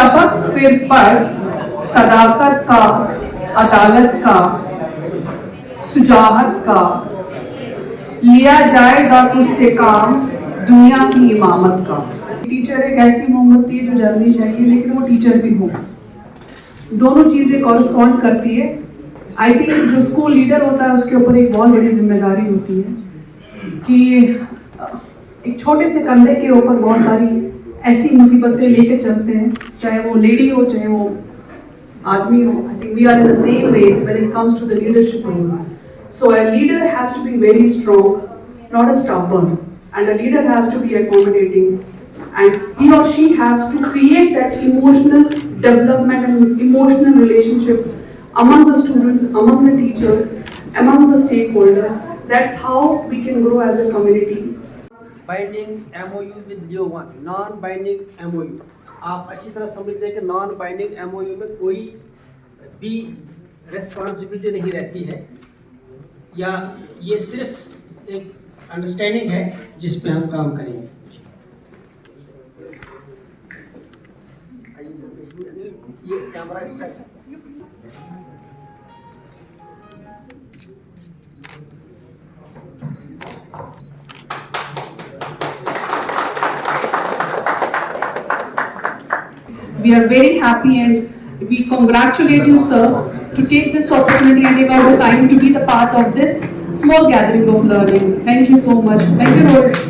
सबक फिर पढ़, सदाकत का, अदालत का, सुजाहत का, लिया जाएगा तुझसे काम दुनिया की इमामत का। टीचर एक ऐसी मोमबत्ती है जो जलनी चाहिए लेकिन वो टीचर भी हो, दोनों चीजें कॉरस्पॉन्ड करती है। आई थिंक जो स्कूल लीडर होता है उसके ऊपर एक बहुत बड़ी जिम्मेदारी होती है कि एक छोटे से कंधे के ऊपर बहुत सारी ऐसी मुसीबतें लेके चलते हैं, चाहे वो लेडी हो चाहे वो आदमी हो। I think we are in the same race when it comes to the leadership role. So a leader has to be very strong, not a stubborn, and a leader has to be accommodating, and he or she has to create that emotional development and emotional relationship among the students, among the teachers, among the stakeholders. That's how we can grow as a community. Binding MOU with Leo one, non binding MOU। आप अच्छी तरह समझते हैं कि non binding MOU में कोई भी responsibility नहीं रहती है, या ये सिर्फ एक अंडरस्टैंडिंग है जिस पे हम काम करेंगे। ये camera We are very happy and we congratulate you, sir, to take this opportunity and take out the time to be the part of this small gathering of learning. Thank you so much. Thank you, Rohit.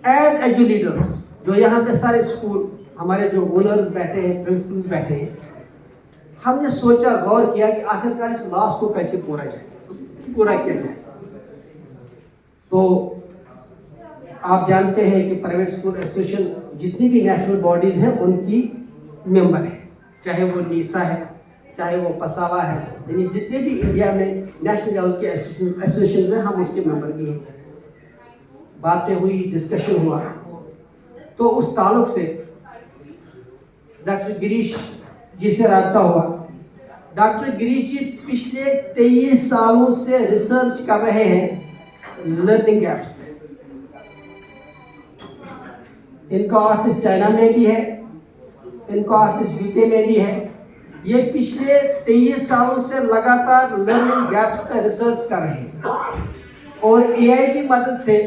As edu leaders, जो यहाँ के सारे school, हमारे जो owners बैठे हैं, principles बैठे हैं, हमने सोचा, गौर किया कि आखिरकार इस लॉस को कैसे पूरा किया जाए। तो आप जानते हैं कि प्राइवेट स्कूल एसोसिएशन जितनी भी नेशनल बॉडीज हैं उनकी मेंबर है, चाहे वो नीसा है, चाहे वो पसावा है, यानी जितने भी इंडिया में नेशनल लेवल के एसोसिएशन हैं हम उसके मेंबर भी हैं। बातें हुई, डिस्कशन हुआ, तो उस ताल्लुक से डॉक्टर गिरीश जी से रब्ता हुआ। डॉक्टर गिरीश जी पिछले 23 सालों से रिसर्च कर रहे हैं लर्निंग गैप्स पे। इनका ऑफिस चाइना में भी है, इनका ऑफिस यूके में भी है। ये पिछले 23 सालों से लगातार लर्निंग गैप्स पे रिसर्च कर रहे हैं और AI की मदद से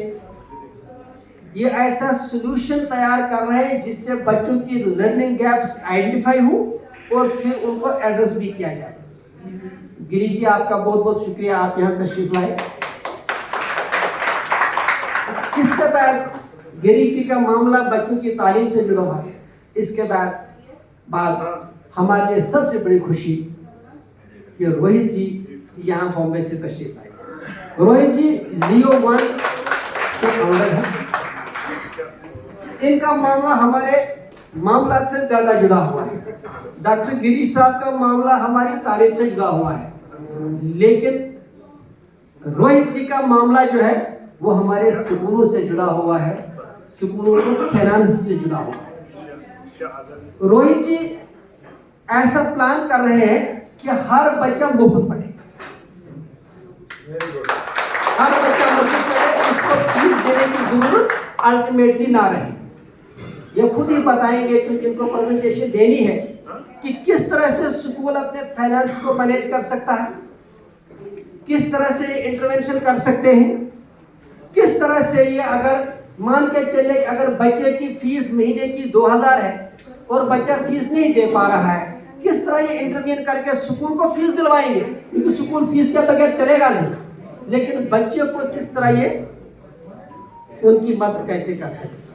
ये ऐसा सोल्यूशन तैयार कर रहे हैं जिससे बच्चों की लर्निंग गैप्स आइडेंटिफाई हो और फिर उनको एड्रेस भी किया जाए। गिरीश जी, आपका बहुत बहुत शुक्रिया, आप यहाँ तशरीफ लाए। इसके बाद गिरीश जी का मामला बच्चों की तालीम से जुड़ा हुआ है। इसके बाद हमारे लिए सबसे बड़ी खुशी कि रोहित जी यहाँ बॉम्बे से तशरीफ लाए। रोहित जी लियो वन के फाउंडर हैं। इनका मामला हमारे मामला से ज्यादा जुड़ा हुआ है। डॉक्टर गिरीश साहब का मामला हमारी तारीफ से जुड़ा हुआ है, लेकिन रोहित जी का मामला जो है वो हमारे स्कूलों से जुड़ा हुआ है, स्कूलों के फाइनेंस से जुड़ा हुआ है। रोहित जी ऐसा प्लान कर रहे हैं कि हर बच्चा मुफ्त पढ़े, हर बच्चा मुफ्त पढ़े, उसको फीस देने की जरूरत अल्टीमेटली ना रहे। ये खुद ही बताएंगे क्योंकि इनको प्रेजेंटेशन देनी है कि किस तरह से स्कूल अपने फाइनेंस को मैनेज कर सकता है, किस तरह से इंटरवेंशन कर सकते हैं, किस तरह से ये अगर मान के चले अगर बच्चे की फीस महीने की 2000 है और बच्चा फीस नहीं दे पा रहा है, किस तरह ये इंटरवीन करके स्कूल को फीस दिलवाएंगे, क्योंकि स्कूल फीस के बगैर चलेगा नहीं, लेकिन बच्चे को किस तरह ये उनकी मदद कैसे कर सकते।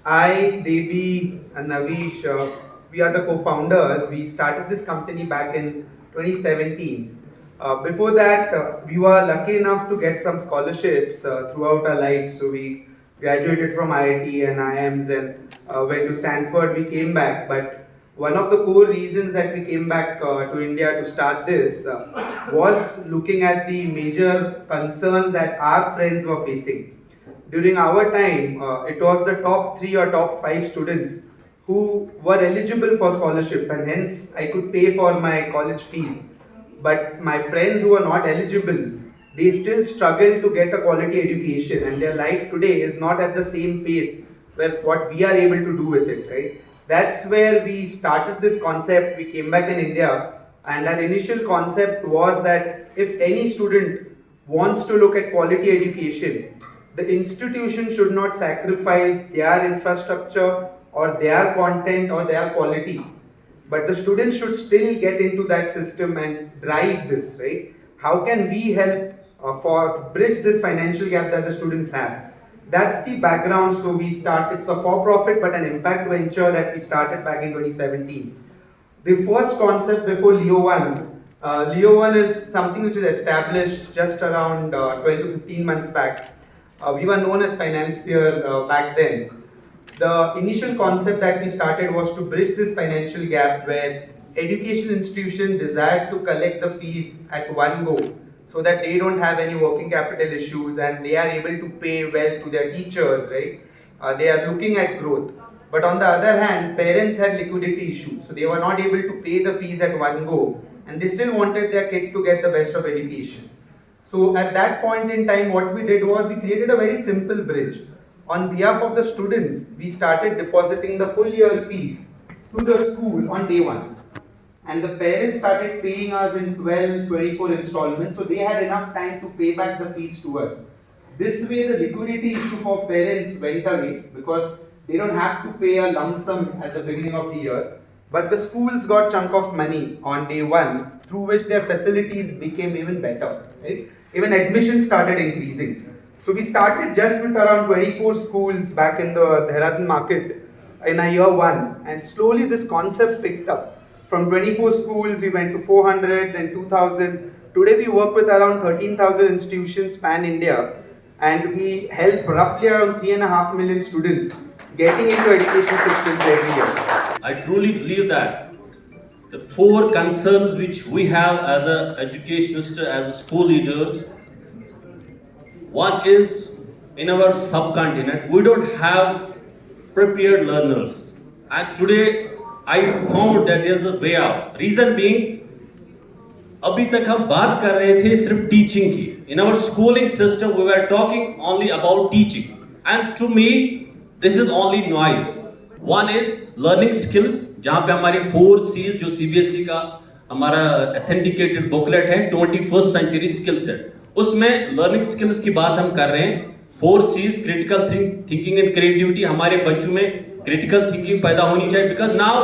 I, Devi and Navish, we are the co-founders. We started this company back in 2017. Before that, we were lucky enough to get some scholarships throughout our life. So we graduated from IIT and IIMs and went to Stanford. We came back, but one of the core reasons that we came back to India to start this was looking at the major concerns that our friends were facing. During our time, it was the top 3 or top 5 students who were eligible for scholarship, and hence I could pay for my college fees. But my friends who were not eligible, they still struggle to get a quality education, and their life today is not at the same pace where what we are able to do with it, right? That's where we started this concept. We came back in India, and our initial concept was that if any student wants to look at quality education, the institution should not sacrifice their infrastructure or their content or their quality, but the students should still get into that system and drive this, right? How can we help for bridge this financial gap that the students have? That's the background. So it's a for-profit but an impact venture that we started back in 2017. The first concept before Leo 1, Leo 1 is something which is established just around 12 to 15 months back. We were known as Financepeer back then. The initial concept that we started was to bridge this financial gap where education institutions desire to collect the fees at one go, so that they don't have any working capital issues and they are able to pay well to their teachers, right? They are looking at growth. But on the other hand, parents had liquidity issues, so they were not able to pay the fees at one go, and they still wanted their kid to get the best of education. So at that point in time, what we did was we created a very simple bridge. On behalf of the students, we started depositing the full year fees to the school on day 1. And the parents started paying us in 12, 24 installments, so they had enough time to pay back the fees to us. This way the liquidity issue for parents went away because they don't have to pay a lump sum at the beginning of the year. But the schools got chunk of money on day 1, through which their facilities became even better, right? Even admissions started increasing. So we started just with around 24 schools back in the Dehradun market in a year 1, and slowly this concept picked up. From 24 schools, we went to 400, then 2000. Today we work with around 13,000 institutions pan-India, and we help roughly around 3.5 million students getting into education systems every year. I truly believe that the 4 concerns which we have as an educationist, as a school leaders, one is in our subcontinent, we don't have prepared learners. And today, I found that there is a way out. Reason being, अभी तक हम बात कर रहे थे सिर्फ teaching की. In our schooling system, we were talking only about teaching. And to me, this is only noise. One is learning skills, जहाँ पे हमारे 4 C's जो CBSE का हमारा authenticated booklet है 21st century skill set. उसमें learning skills की बात हम कर रहे हैं. 4 C's critical thinking and creativity, हमारे बच्चों में critical thinking पैदा होनी चाहिए, because now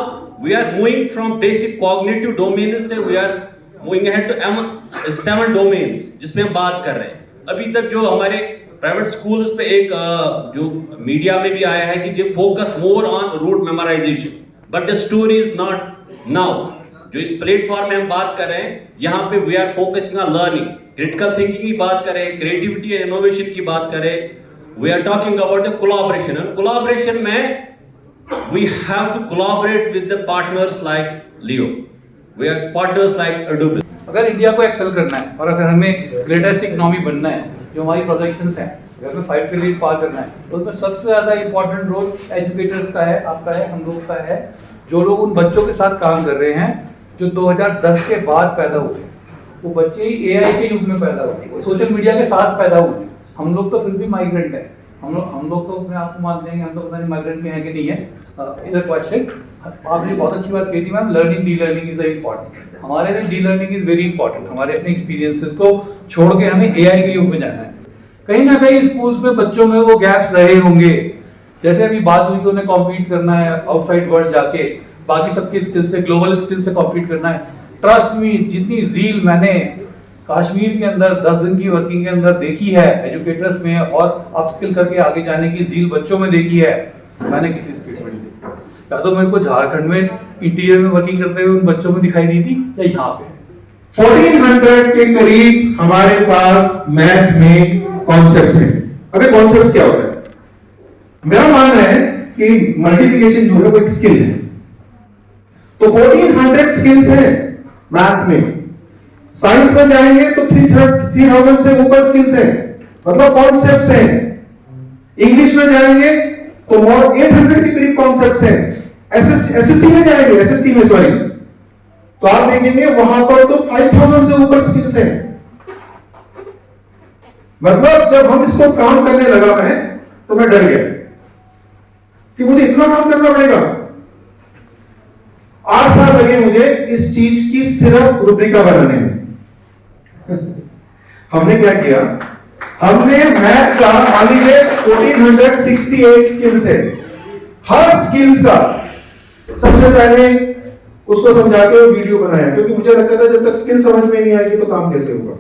we are moving from basic cognitive domains से we are moving ahead to 7 domains जिसमें हम बात कर रहे हैं. अभी तक जो हमारे प्राइवेट स्कूल्स पे एक जो मीडिया में भी आया है कि they focus more on rote memorization, but the story is not now. जो इस प्लेटफॉर्म में हम बात कर रहे हैं, यहाँ पे we are focusing on learning, critical thinking की बात करें, क्रिएटिविटी एंड इनोवेशन की बात करें. We are talking about the collaboration, और कोलैबोरेशन में we have to collaborate with the partners like Leo. We are partners like Adobe. अगर India को एक्सेल करना है और अगर हमें ग्रेटेस्ट इकोनॉमी बनना है, जो हमारी प्रोजेक्शंस हैं, अगर हमें 5 ट्रिलियन पार करना है, तो उसमें सबसे ज़्यादा इंपॉर्टेंट रोल एजुकेटर्स का है, आपका है, हम लोग का है. जो लोग उन बच्चों के साथ काम कर रहे हैं जो 2010 के बाद पैदा हुए, वो बच्चे ही AI के युग में पैदा हुए, सोशल मीडिया के साथ पैदा हुए. हम लोग तो फिर भी माइग्रेंट हैं. हम लोग तो अपने आप को मानते हैं कि हम तो पता नहीं माइग्रेंट में है कि नहीं है. इधर क्वेश्चन आपने बहुत अच्छी बात कही थी ma'am, learning D learning is important. हमारे लिए D learning is very important. हमारे अपने एक्सपीरियंसेस को छोड़ के हमें AI के युग में जाना है. कहीं ना कहीं स्कूल्स में बच्चों में वो गैप्स रहे होंगे. जैसे अभी बात हुई कि उन्हें कॉम्पीट करना है आउटसाइड वर्ल्ड जाके, बाकी सबके स्किल से, ग्लोबल स्किल से कॉम्पीट करना है. ट्रस्ट मी, जितनी जील मैंने कश्मीर के अंदर 10 दिन की वर्किंग के अंदर देखी है एजुकेटर्स में, और अपस्किल करके आगे जाने की जील बच्चों में देखी है, मैंने किसी स्टेट में नहीं देखी. या तो मेरे को झारखंड में इंटीरियर में वर्किंग करते हुए उन बच्चों में दिखाई दी थी, या यहाँ पे 1400 के करीब हमारे पास मैथ में कॉन्सेप्ट्स हैं. अबे कॉन्सेप्ट्स क्या होता है? मेरा मानना है कि मल्टीप्लिकेशन जो है वो एक स्किल है. तो 1400 स्किल्स है मैथ में। साइंस में जाएंगे तो 3000 से ऊपर स्किल्स है, मतलब कॉन्सेप्ट्स हैं। इंग्लिश में जाएंगे तो मोर 800 के करीब कॉन्सेप्ट्स हैं। एसएससी में जाएंगे, एसएसटी में सॉरी, तो आप देखेंगे वहां पर तो 5000 से ऊपर स्किल्स हैं। मतलब जब हम इसको काम करने लगा तो मैं डर गया कि मुझे इतना काम करना पड़ेगा। 8 साल लगे मुझे इस चीज की सिर्फ रुब्रिका बनाने में। हमने क्या किया, हमने मैथ का मान लीजिए 1468 स्किल्स है, हर स्किल्स का सबसे पहले उसको समझा के वीडियो बनाया, क्योंकि मुझे लगता था जब तक स्किल समझ में नहीं आएगी तो काम कैसे होगा।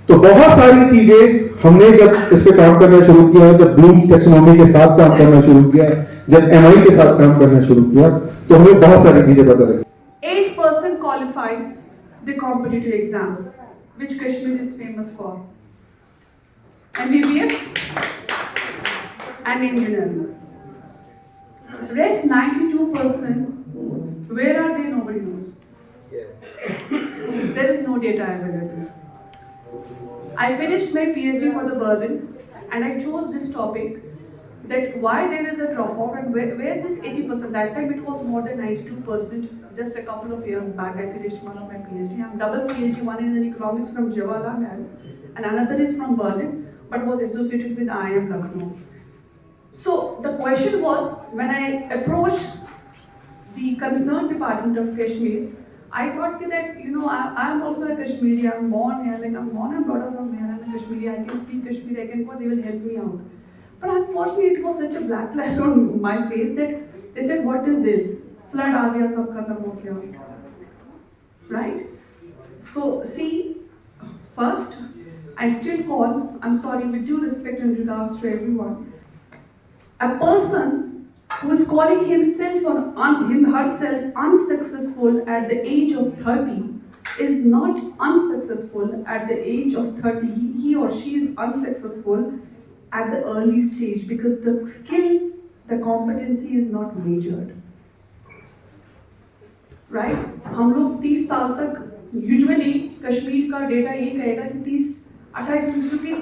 तो बहुत सारी चीजें हमने जब इस पे काम करना शुरू किया, जब ब्लूम्स टैक्सोनॉमी के साथ काम करना शुरू किया, जब एमआई के साथ काम करना शुरू किया, तो हमें बहुत सारी चीजें पता लगी। 8% qualifies the competitive exams, which Kashmir is famous for. MBBS and engineering. Rest 92%, where are they? Nobody knows. There is no data available. I finished my PhD for the Berlin and I chose this topic, that why there is a dropout and where this 80%, that time it was more than 92%, just a couple of years back I finished one of my PhD. I'm double PhD, one is in economics from Jawaharlal and another is from Berlin, but was associated with IIM Lucknow. So the question was, when I approached the concerned department of Kashmir, I thought that, I'm also a Kashmiri, I'm born here, I'm born and brought up from here, I'm a Kashmiri, I can speak Kashmiri, I can go, they will help me out. But unfortunately, it was such a black flash on my face that they said, what is this? Flood aa gaya, sab khatam ho gaya. Right? So, see, first, I still call, I'm sorry, with due respect and regards to everyone, a person who is calling himself or herself unsuccessful at the age of 30 is not unsuccessful at the age of 30. He or she is unsuccessful at the early stage because the skill, the competency is not measured. Right? हम लोग 30 साल तक usually Kashmir का data ये कहेगा कि 28 क्योंकि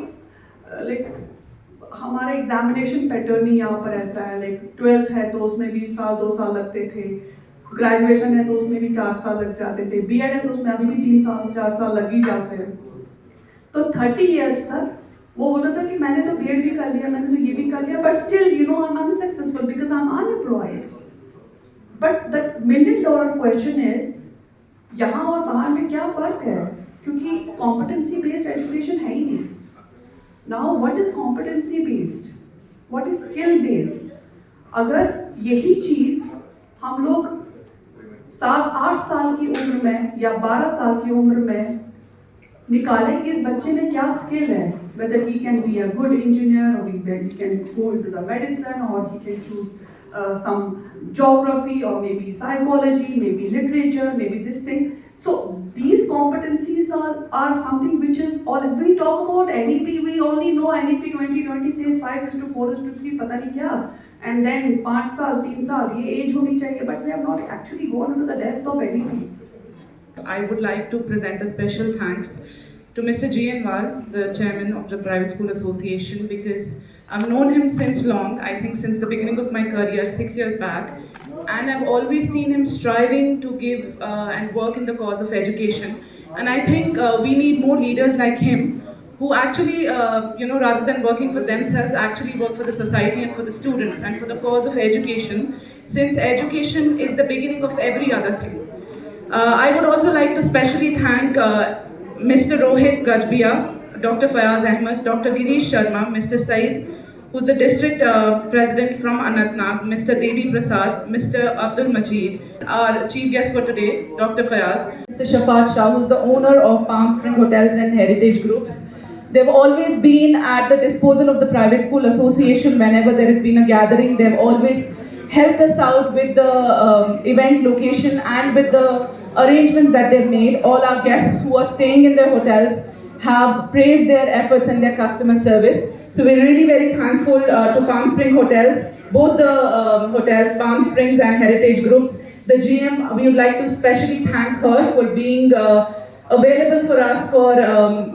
हमारा एग्जामिनेशन पैटर्न ही यहाँ पर ऐसा है, 12th है तो उसमें 20 साल 2 साल लगते थे, ग्रेजुएशन है तो उसमें भी 4 साल लग जाते थे, बीएड है तो उसमें अभी भी 3 साल 4 साल लग ही जाते हैं। तो 30 इयर्स तक वो बोलता था कि मैंने तो बीएड भी कर लिया, मैंने तो ये भी कर लिया, but still I am unsuccessful because I am unemployed. But the $1 million question is, यहाँ और बाहर में क्या फर्क है? क्योंकि कॉम्पिटेंसी बेस्ड एजुकेशन है ही नहीं। Now, what is competency based? What is skill based? अगर यही चीज हम लोग 7-8 साल की उम्र में या 12 साल की उम्र में निकालें कि इस बच्चे में क्या स्किल है, whether he can be a good engineer or he can go into the medicine or he can choose some geography or maybe psychology, maybe literature, maybe this thing. So these competencies are something which is, or if we talk about NEP, we only know NEP 2020 says 5:4:3, पता नहीं क्या, and then 5 साल 3 साल ये age होनी चाहिए, but we have not actually gone into the depth of NEP. I would like to present a special thanks to Mr. G.N. Wal, the chairman of the Private School Association, because I've known him since long, I think since the beginning of my career, 6 years back, and I've always seen him striving to give and work in the cause of education. And I think we need more leaders like him who actually, rather than working for themselves, actually work for the society and for the students and for the cause of education, since education is the beginning of every other thing. I would also like to specially thank Mr. Rohit Gajbia, Dr. Fayaz Ahmed, Dr. Girish Sharma, Mr. Said, who's the district president from Anantnag, Mr. Devi Prasad, Mr. Abdul Majid, our chief guest for today, Dr. Fayaz, Mr. Shafat Shah, who's the owner of Palm Spring Hotels and Heritage Groups. They've always been at the disposal of the Private School Association whenever there has been a gathering. They've always helped us out with the event location and with the arrangements that they've made. All our guests who are staying in their hotels have praised their efforts and their customer service. So we're really very thankful to Palm Spring Hotels, both the hotels, Palm Springs and Heritage Groups. the GM, we would like to specially thank her for being available for us, for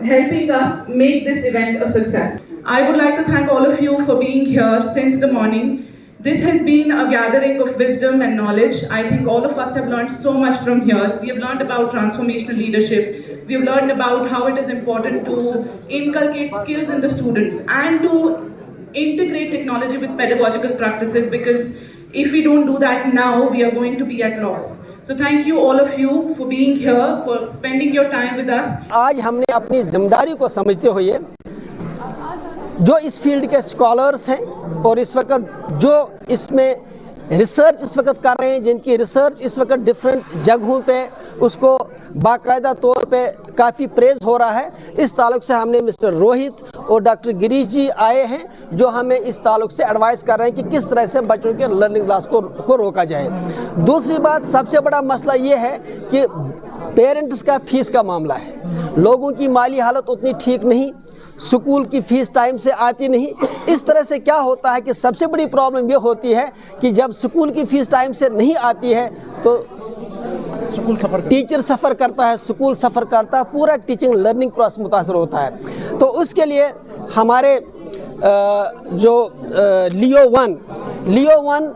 helping us make this event a success. I would like to thank all of you for being here since the morning. This has been a gathering of wisdom and knowledge. I think all of us have learned so much from here. We have learned about transformational leadership. We have learned about how it is important to inculcate skills in the students and to integrate technology with pedagogical practices, because if we don't do that now, we are going to be at loss. So thank you all of you for being here, for spending your time with us. आज हमने अपनी जिम्मेदारी को समझते हुए जो इस field के स्कॉलर्स हैं और इस वक्त जो इसमें रिसर्च इस वक्त कर रहे हैं, जिनकी रिसर्च इस वक्त डिफरेंट जगहों पे उसको बाकायदा तौर पे काफ़ी प्रेज हो रहा है, इस ताल्लुक से हमने मिस्टर रोहित और डॉक्टर गिरीश जी आए हैं जो हमें इस ताल्लुक से एडवाइस कर रहे हैं कि किस तरह से बच्चों के लर्निंग लॉस को रोका जाए। दूसरी बात, सबसे बड़ा मसला ये है कि पेरेंट्स का फीस का मामला है। लोगों की माली हालत उतनी ठीक नहीं, स्कूल की फ़ीस टाइम से आती नहीं। इस तरह से क्या होता है कि सबसे बड़ी प्रॉब्लम ये होती है कि जब स्कूल की फ़ीस टाइम से नहीं आती है तो टीचर सफ़र करता है, स्कूल सफ़र करता है, पूरा टीचिंग लर्निंग प्रोसेस मुतासर होता है। तो उसके लिए हमारे जो लियो वन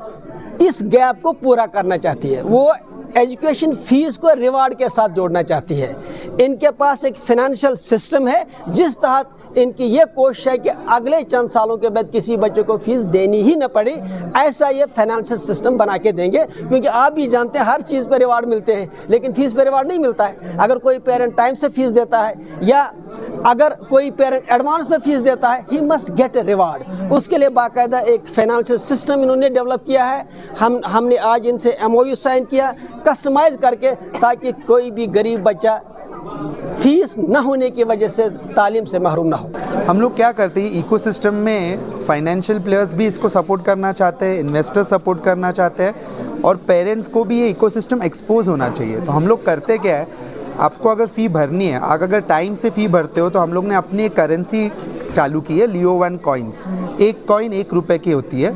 इस गैप को पूरा करना चाहती है। वो एजुकेशन फ़ीस को रिवार्ड के साथ जोड़ना चाहती है। इनके पास एक फ़ाइनेंशियल सिस्टम है जिस तहत इनकी ये कोशिश है कि अगले चंद सालों के बाद किसी बच्चे को फीस देनी ही न पड़े, ऐसा ये फाइनेंशियल सिस्टम बना के देंगे। क्योंकि आप भी जानते हैं हर चीज़ पर रिवार्ड मिलते हैं, लेकिन फ़ीस पर रिवार्ड नहीं मिलता है। अगर कोई पेरेंट टाइम से फ़ीस देता है या अगर कोई पेरेंट एडवांस में फ़ीस देता है, he must get a reward. उसके लिए बाकायदा एक फाइनेंशियल सिस्टम इन्होंने डेवलप किया है। हमने आज इनसे MOU साइन किया कस्टमाइज़ करके, ताकि कोई भी गरीब बच्चा फीस न होने की वजह से तालीम से महरूम ना हो। हम लोग क्या करते हैं, इकोसिस्टम में फाइनेंशियल प्लेयर्स भी इसको सपोर्ट करना चाहते हैं, इन्वेस्टर्स सपोर्ट करना चाहते हैं, और पेरेंट्स को भी ये इकोसिस्टम एक्सपोज होना चाहिए। तो हम लोग करते क्या है, आपको अगर फ़ी भरनी है, आप अगर टाइम से फ़ी भरते हो तो हम लोग ने अपनी करेंसी चालू की है, लियो वन कॉइन्स। एक कॉइन 1 रुपये की होती है।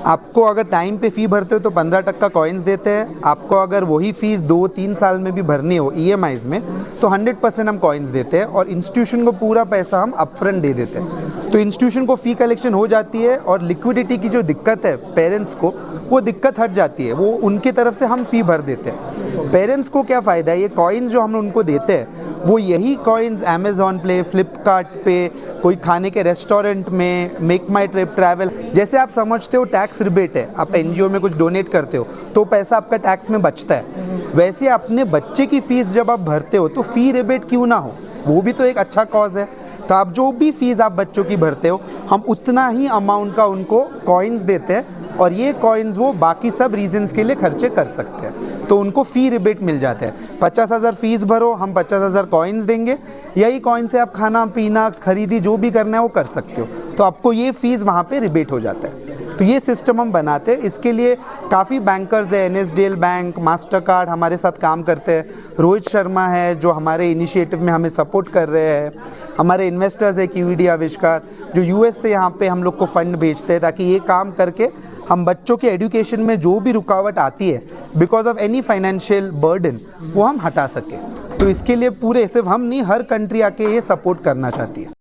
आपको अगर टाइम पे फ़ी भरते हो तो 15% कॉइन्स देते हैं। आपको अगर वही फ़ीस 2-3 साल में भी भरनी हो EMIs में तो 100% हम कॉइन्स देते हैं, और इंस्टीट्यूशन को पूरा पैसा हम अपफ्रंट दे देते हैं। तो इंस्टीट्यूशन को फ़ी कलेक्शन हो जाती है, और लिक्विडिटी की जो दिक्कत है पेरेंट्स को, वो दिक्कत हट जाती है। वो उनकी तरफ से हम फ़ी भर देते हैं। पेरेंट्स को क्या फ़ायदा है, ये कॉइन्स जो हम उनको देते हैं वो यही कॉइन्स अमेज़ॉन पे, फ्लिपकार्ट पे, कोई खाने के रेस्टोरेंट में, मेक माई ट्रिप ट्रैवल, जैसे आप समझते हो टैक्स रिबेट है, आप NGO में कुछ डोनेट करते हो तो पैसा आपका टैक्स में बचता है। वैसे अपने बच्चे की फ़ीस जब आप भरते हो तो फ़ी रिबेट क्यों ना हो, वो भी तो एक अच्छा कॉज है। तो आप जो भी फ़ीस आप बच्चों की भरते हो, हम उतना ही अमाउंट का उनको कॉइन्स देते हैं, और ये कॉइन्स वो बाकी सब रीजंस के लिए खर्चे कर सकते हैं। तो उनको फ़ी रिबेट मिल जाते हैं। 50,000 फ़ीस भरो, हम 50,000 कॉइन्स देंगे, यही कॉइन से आप खाना पीना खरीदी जो भी करना है वो कर सकते हो। तो आपको ये फ़ीस वहाँ पे रिबेट हो जाता है। तो ये सिस्टम हम बनाते हैं। इसके लिए काफ़ी बैंकर्स है, NSDL बैंक, मास्टर कार्ड हमारे साथ काम करते हैं। रोहित शर्मा है जो हमारे इनिशिएटिव में हमें सपोर्ट कर रहे हैं। हमारे इन्वेस्टर्स है QED आविष्कार जो US से यहाँ पे हम लोग को फंड भेजते हैं, ताकि ये काम करके हम बच्चों के एजुकेशन में जो भी रुकावट आती है because of any financial burden, वो हम हटा सकें। तो इसके लिए पूरे सिर्फ हम नहीं, हर कंट्री आके ये सपोर्ट करना चाहती है।